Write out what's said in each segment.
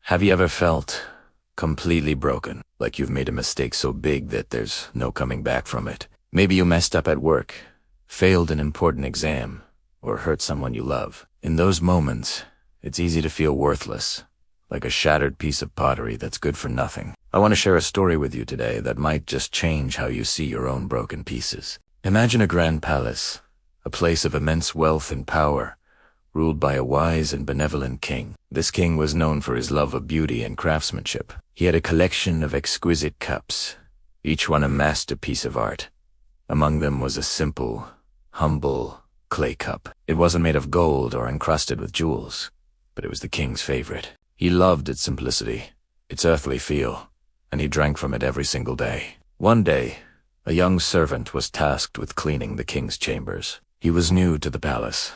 Have you ever felt completely broken, like you've made a mistake so big that there's no coming back from it? Maybe you messed up at work, failed an important exam, or hurt someone you love. In those moments, it's easy to feel worthless, like a shattered piece of pottery that's good for nothing. I want to share a story with you today that might just change how you see your own broken pieces. Imagine a grand palace, a place of immense wealth and power, ruled by a wise and benevolent king. This king was known for his love of beauty and craftsmanship. He had a collection of exquisite cups, each one a masterpiece of art. Among them was a simple, humble clay cup. It wasn't made of gold or encrusted with jewels, but it was the king's favorite. He loved its simplicity, its earthly feel, and he drank from it every single day. One day, a young servant was tasked with cleaning the king's chambers. He was new to the palace,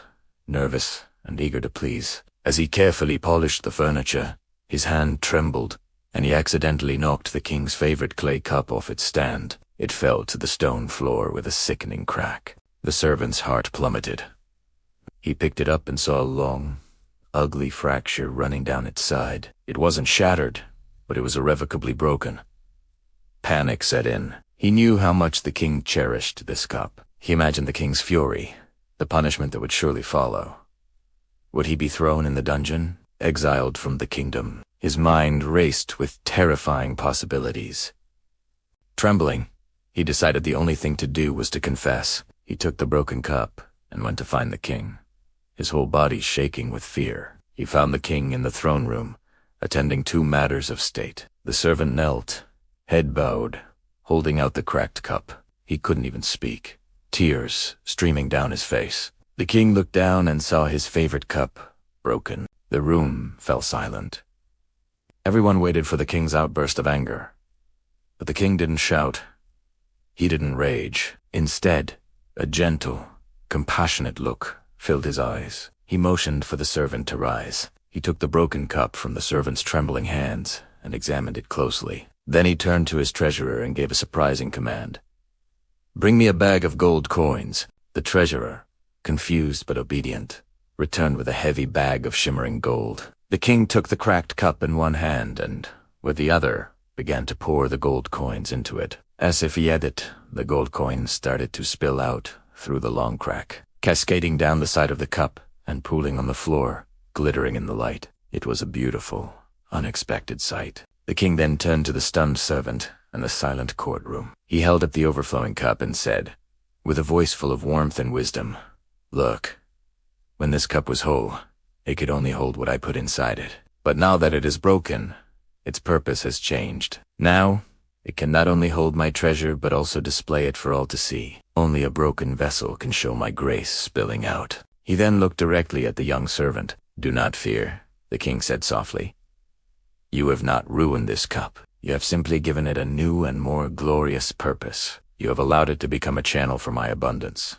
nervous and eager to please. As he carefully polished the furniture, his hand trembled, and he accidentally knocked the king's favorite clay cup off its stand. It fell to the stone floor with a sickening crack. The servant's heart plummeted. He picked it up and saw a long, ugly fracture running down its side. It wasn't shattered, but it was irrevocably broken. Panic set in. He knew how much the king cherished this cup. He imagined the king's fury, the punishment that would surely follow. Would he be thrown in the dungeon, exiled from the kingdom? His mind raced with terrifying possibilities. Trembling, he decided the only thing to do was to confess. He took the broken cup and went to find the king, his whole body shaking with fear. He found the king in the throne room, attending to matters of state. The servant knelt, head bowed, holding out the cracked cup. He couldn't even speak, tears streaming down his face. The king looked down and saw his favorite cup, broken. The room fell silent. Everyone waited for the king's outburst of anger. But the king didn't shout. He didn't rage. Instead, a gentle, compassionate look filled his eyes. He motioned for the servant to rise. He took the broken cup from the servant's trembling hands and examined it closely. Then he turned to his treasurer and gave a surprising command. "Bring me a bag of gold coins." The treasurer, confused but obedient, returned with a heavy bag of shimmering gold. The king took the cracked cup in one hand and, with the other, began to pour the gold coins into it. As if he had it, the gold coins started to spill out through the long crack, cascading down the side of the cup and pooling on the floor, glittering in the light. It was a beautiful, unexpected sight. The king then turned to the stunned servant and the silent courtroom. He held up the overflowing cup and said, with a voice full of warmth and wisdom, "Look, when this cup was whole, it could only hold what I put inside it. But now that it is broken, its purpose has changed. Now, it can not only hold my treasure but also display it for all to see. Only a broken vessel can show my grace spilling out." He then looked directly at the young servant. "Do not fear," the king said softly. "You have not ruined this cup. You have simply given it a new and more glorious purpose. You have allowed it to become a channel for my abundance."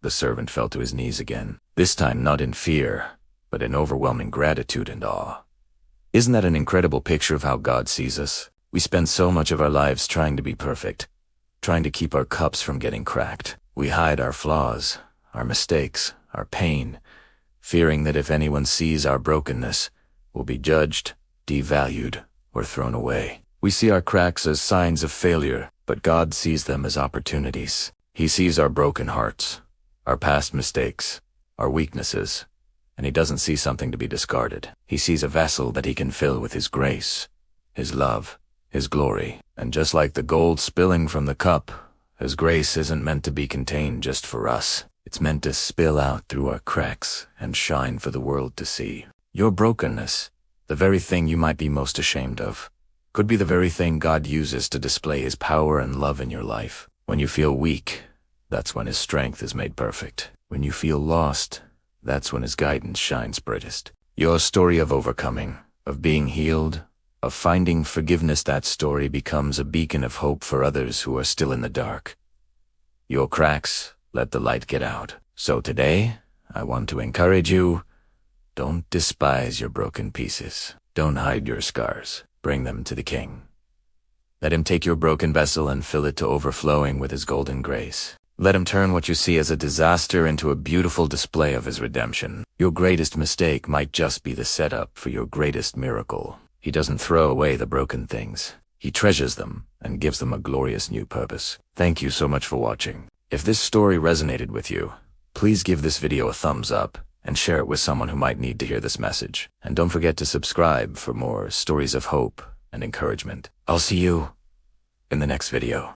The servant fell to his knees again, this time not in fear, but in overwhelming gratitude and awe. Isn't that an incredible picture of how God sees us? We spend so much of our lives trying to be perfect, trying to keep our cups from getting cracked. We hide our flaws, our mistakes, our pain, fearing that if anyone sees our brokenness, we'll be judged, devalued, or thrown away. We see our cracks as signs of failure, but God sees them as opportunities. He sees our broken hearts, our past mistakes, our weaknesses, and he doesn't see something to be discarded. He sees a vessel that he can fill with his grace, his love, his glory. And just like the gold spilling from the cup, his grace isn't meant to be contained just for us. It's meant to spill out through our cracks and shine for the world to see. Your brokenness, the very thing you might be most ashamed of, could be the very thing God uses to display his power and love in your life. When you feel weak, that's when his strength is made perfect. When you feel lost, that's when his guidance shines brightest. Your story of overcoming, of being healed, of finding forgiveness, that story becomes a beacon of hope for others who are still in the dark. Your cracks, let the light get out. So today, I want to encourage you, don't despise your broken pieces. Don't hide your scars. Bring them to the king. Let him take your broken vessel and fill it to overflowing with his golden grace. Let him turn what you see as a disaster into a beautiful display of his redemption. Your greatest mistake might just be the setup for your greatest miracle. He doesn't throw away the broken things. He treasures them and gives them a glorious new purpose. Thank you so much for watching. If this story resonated with you, please give this video a thumbs up and share it with someone who might need to hear this message. And don't forget to subscribe for more stories of hope and encouragement. I'll see you in the next video.